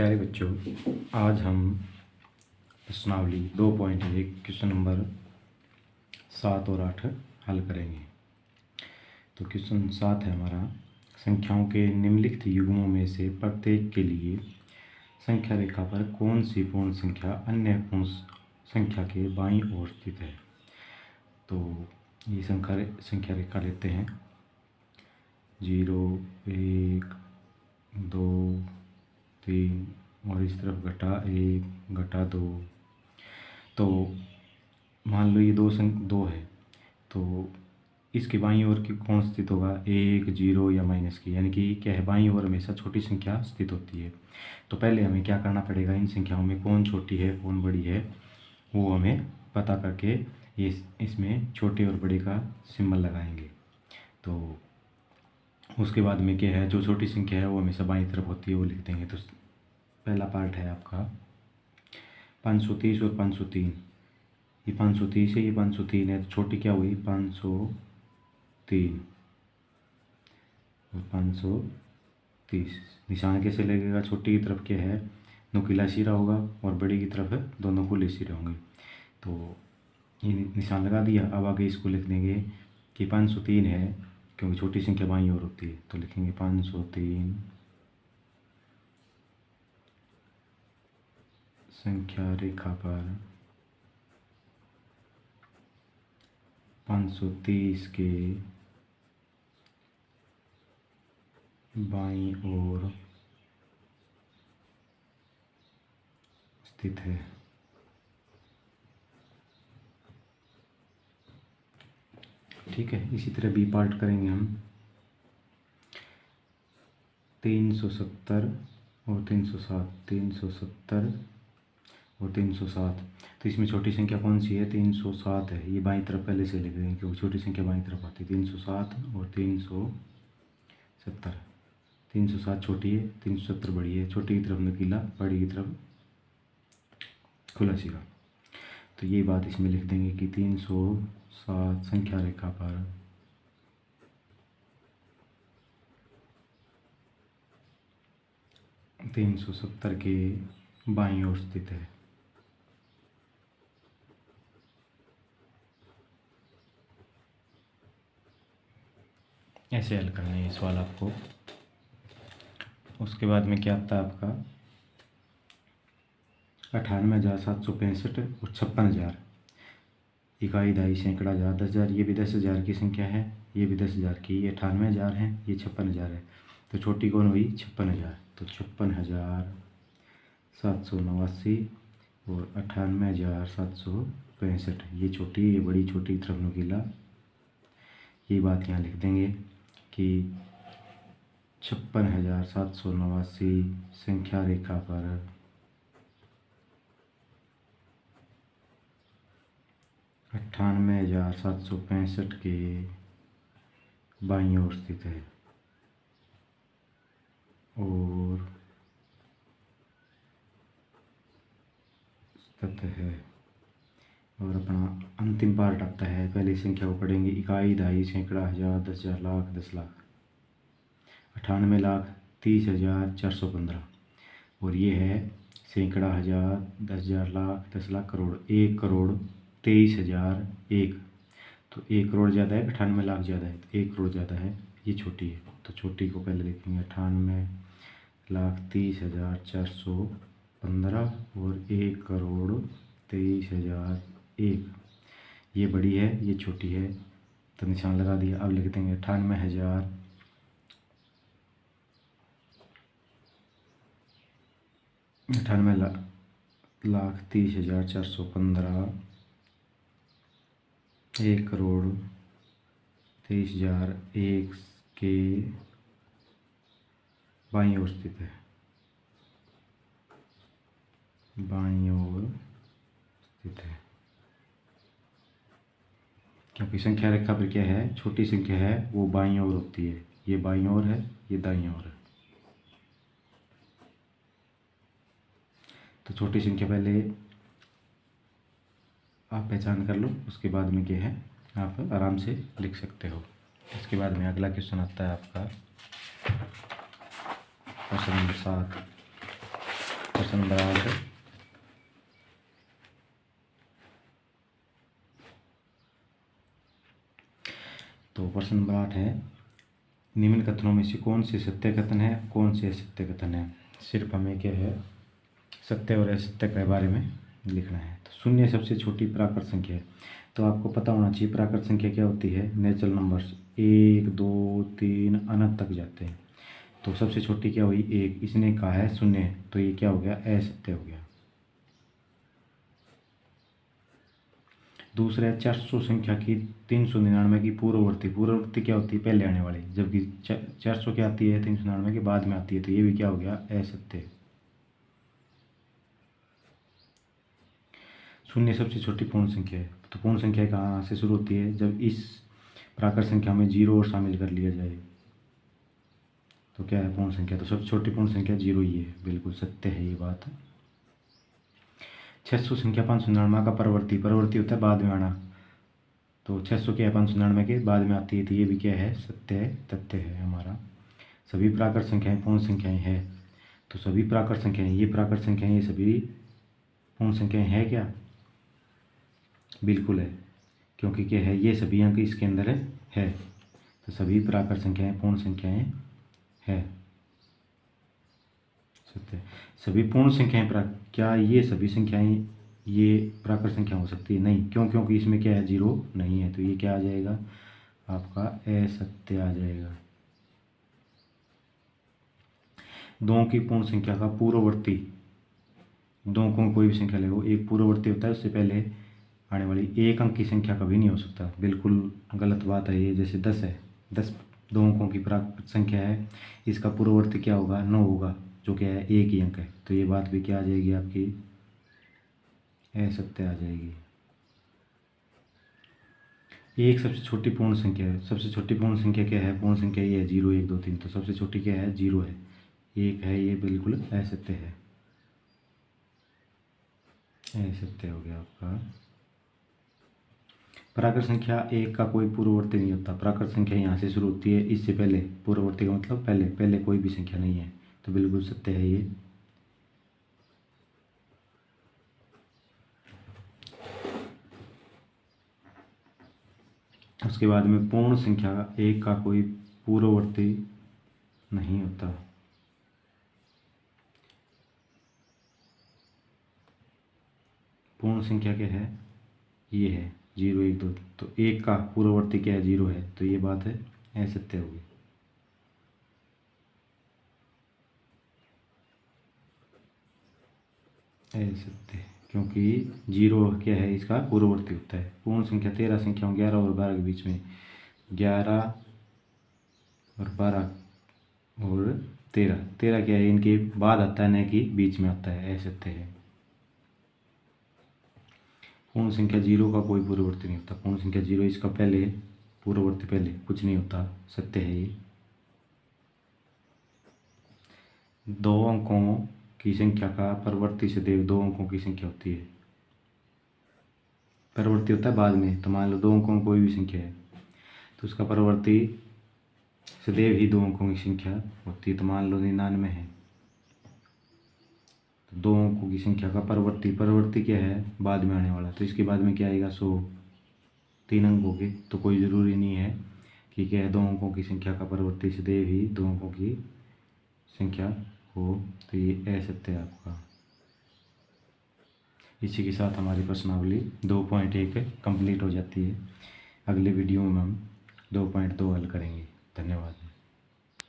प्यारे बच्चों, आज हम प्रश्नावली 2.1 क्वेश्चन नंबर 7 और 8 हल करेंगे। तो क्वेश्चन 7 है हमारा, संख्याओं के निम्नलिखित युग्मों में से प्रत्येक के लिए संख्या रेखा पर कौन सी पूर्ण संख्या अन्य पूर्ण संख्या के बाईं ओर स्थित है। तो ये संख्या रेखा लेते हैं 0, 1, 2, 3 और इस तरफ घटा 1, घटा 2। तो मान लो ये दो है, तो इसके बाईं ओर की कौन स्थित होगा, 1, 0 या माइनस की, यानी कि क्या है, बाईं ओर हमेशा छोटी संख्या स्थित होती है। तो पहले हमें क्या करना पड़ेगा, इन संख्याओं में कौन छोटी है कौन बड़ी है वो हमें पता करके ये इसमें छोटे और बड़े का सिंबल लगाएंगे। तो उसके बाद में क्या है, जो छोटी संख्या है वो हमेशा बाईं तरफ होती है, वो लिख देंगे। तो पहला पार्ट है आपका 530 और 503। ये 530 है, ये 503 है, तो छोटी क्या हुई 503 और 530। निशान कैसे लगेगा, छोटी की तरफ क्या है नुकीला सिरा होगा और बड़ी की तरफ है दोनों खुले सिरे होंगे। तो ये निशान लगा दिया। अब आगे इसको लिख देंगे कि 503 है, क्योंकि छोटी संख्या बाईं ओर होती है, तो लिखेंगे 503 संख्या रेखा पर 530 के बाईं ओर स्थित है। ठीक है, इसी तरह बी पार्ट करेंगे हम 370 और 307, 370 और 307। तो इसमें छोटी संख्या कौन सी है, 307 है। ये बाईं तरफ पहले से लिख देंगे क्योंकि छोटी संख्या बाईं तरफ आती है। 307 और 370। 307 छोटी है, 370 बड़ी है। छोटी की तरफ नुकीला, बड़ी की तरफ खुला सिरा। तो ये बात इसमें लिख देंगे कि 307 संख्या रेखा पर 370 के बाईं ओर स्थित है। ऐसे हल करना है ये सवाल आपको। उसके बाद में क्या आता है आपका 98,765 और 56,000। इकाई, दहाई, सैकड़ा, हजार, 10,000। ये भी 10,000 की संख्या है, ये भी 10,000 की। ये 98,000 है, ये 56,000 है। तो छोटी कौन हुई 56,000। तो 56,789 और 98,765। ये छोटी, ये बड़ी। छोटी की तरफ नुकीला। ये बात यहाँ लिख देंगे कि 56,789 संख्या रेखा पर 98,765 के बाईं ओर स्थित है और स्थित है। और अपना अंतिम पार्ट आता है, पहली संख्या को पढ़ेंगे, इकाई, दहाई, सैकड़ा, हजार, 10,000, लाख, 10 लाख। 98,30,415। और ये है सैकड़ा, हजार, 10,000, लाख, 10 लाख, करोड़। 1,23,001। तो 1 करोड़ ज़्यादा है, 98 लाख ज़्यादा है, तो 1 करोड़ ज़्यादा है, ये छोटी है। तो छोटी को पहले लिखेंगे 98,30,415 और 1,23,001। ये बड़ी है, ये छोटी है, तो निशान लगा दिया। अब लिख देंगे 98,30,415 1,23,001 के बाईं ओर स्थित है। बाईं ओर स्थित है क्योंकि संख्या रेखा पर क्या है, छोटी संख्या है वो बाईं ओर होती है। ये बाईं ओर है, ये दाईं ओर है। तो छोटी संख्या पहले आप पहचान कर लो, उसके बाद में क्या है आप आराम से लिख सकते हो। इसके बाद में अगला क्वेश्चन आता है आपका क्वेश्चन नंबर 7। प्रश्न नंबर 8। तो प्रश्न नंबर 8 है, निम्न कथनों में से कौन से सत्य कथन है, कौन से असत्य कथन है। सिर्फ हमें क्या है, सत्य और असत्य के बारे में लिखना है। तो शून्य सबसे छोटी प्राकृत संख्या है। तो आपको पता होना चाहिए प्राकृत संख्या क्या होती है। नेचुरल नंबर्स 1 2 3 अनंत तक जाते हैं। तो सबसे छोटी क्या हुई 1, इसने कहा है शून्य, तो ये क्या हो गया, असत्य हो गया। दूसरा है 400 संख्या की 399 की पूर्ववर्ती। पूर्ववर्ती क्या होती है, पहले आने वाली, जबकि 400 क्या आती है 399 के बाद में आती है, तो ये भी क्या हो गया, असत्य। शून्य सबसे छोटी पूर्ण संख्या है। तो पूर्ण संख्या कहाँ से शुरू होती है, जब इस प्राकृत संख्या में जीरो और शामिल कर लिया जाए तो क्या है पूर्ण संख्या। तो सबसे छोटी पूर्ण संख्या जीरो ही है, बिल्कुल सत्य है ये बात। 600 संख्या 599 का परवर्ती, परवर्ती होता है बाद में आना, तो 600 क्या है 599 के बाद में आती है, तो ये भी क्या है, सत्य है, तथ्य है हमारा। सभी प्राकृत संख्याएं पूर्ण संख्याएं हैं। तो सभी प्राकृत संख्याएं, ये प्राकृत संख्याएं, ये सभी पूर्ण संख्याएं हैं क्या, बिल्कुल है, क्योंकि क्या है, ये सभी अंक इसके अंदर है। तो सभी प्राकृत संख्याएं पूर्ण संख्याएं है, सत्य। सभी पूर्ण संख्याएं क्या ये सभी संख्याएं ये प्राकृत संख्या हो सकती है, नहीं, क्यों, क्योंकि इसमें क्या है, जीरो नहीं है, तो ये क्या आ जाएगा आपका, असत्य आ जाएगा। दो की पूर्ण संख्या का पूर्ववर्ती, दो को कोई भी संख्या ले, वो एक पूर्ववर्ती होता है, उससे पहले आने वाली एक अंक की संख्या कभी नहीं हो सकता, बिल्कुल गलत बात है ये। जैसे 10 है, 10 दो अंकों की प्राकृत संख्या है, इसका पूर्ववर्ती क्या होगा, 9 होगा, जो क्या है एक ही अंक है, तो ये बात भी क्या आ जाएगी आपकी, असत्य आ जाएगी। एक सबसे छोटी पूर्ण संख्या है। सबसे छोटी पूर्ण संख्या क्या है, पूर्ण संख्या ये है 0 1 2 3, तो सबसे छोटी क्या है, 0 है, एक है, ये बिल्कुल असत्य है, असत्य हो गया आपका। प्राकृत संख्या एक का कोई पूर्ववर्ती नहीं होता। प्राकृत संख्या यहाँ से शुरू होती है, इससे पहले, पूर्ववर्ती का मतलब पहले, पहले कोई भी संख्या नहीं है, तो बिल्कुल सत्य है ये। उसके बाद में पूर्ण संख्या एक का कोई पूर्ववर्ती नहीं होता। पूर्ण संख्या क्या है, ये है 0 1 2, तो एक का पूर्ववर्ती क्या है, 0 है, तो ये बात है असत्य होगी। असत्य, क्योंकि 0 क्या है, इसका पूर्ववर्ती होता है। पूर्ण संख्या 13 संख्याओं 11 और 12 के बीच में, 11 और 12 और 13, 13 क्या है, इनके बाद आता है, न कि बीच में आता है, असत्य है। पूर्ण संख्या 0 का कोई पूर्ववर्ती नहीं होता। पूर्ण संख्या 0, इसका पहले पूर्ववर्ती पहले कुछ नहीं होता, सत्य है ये। दो अंकों की संख्या का परवर्ती सदैव दो अंकों की संख्या होती है। परवर्ती होता है बाद में, तो मान लो दो अंकों में कोई भी संख्या है, तो उसका परवर्ती सदैव ही दो अंकों की संख्या होती है। तो मान लो 99 है, तो दो अंकों की संख्या का परवर्ती, परवर्ती क्या है, बाद में आने वाला, तो इसके बाद में क्या आएगा, 100, 3 अंक हो गए। तो कोई ज़रूरी नहीं है कि क्या है, दो अंकों की संख्या का परवर्ती सदैव ही दो अंकों की संख्या हो, तो ये असत्य है आपका। इसी के साथ हमारी प्रश्नावली 2.1 कंप्लीट हो जाती है। अगले वीडियो में हम 2.2 हल करेंगे। धन्यवाद।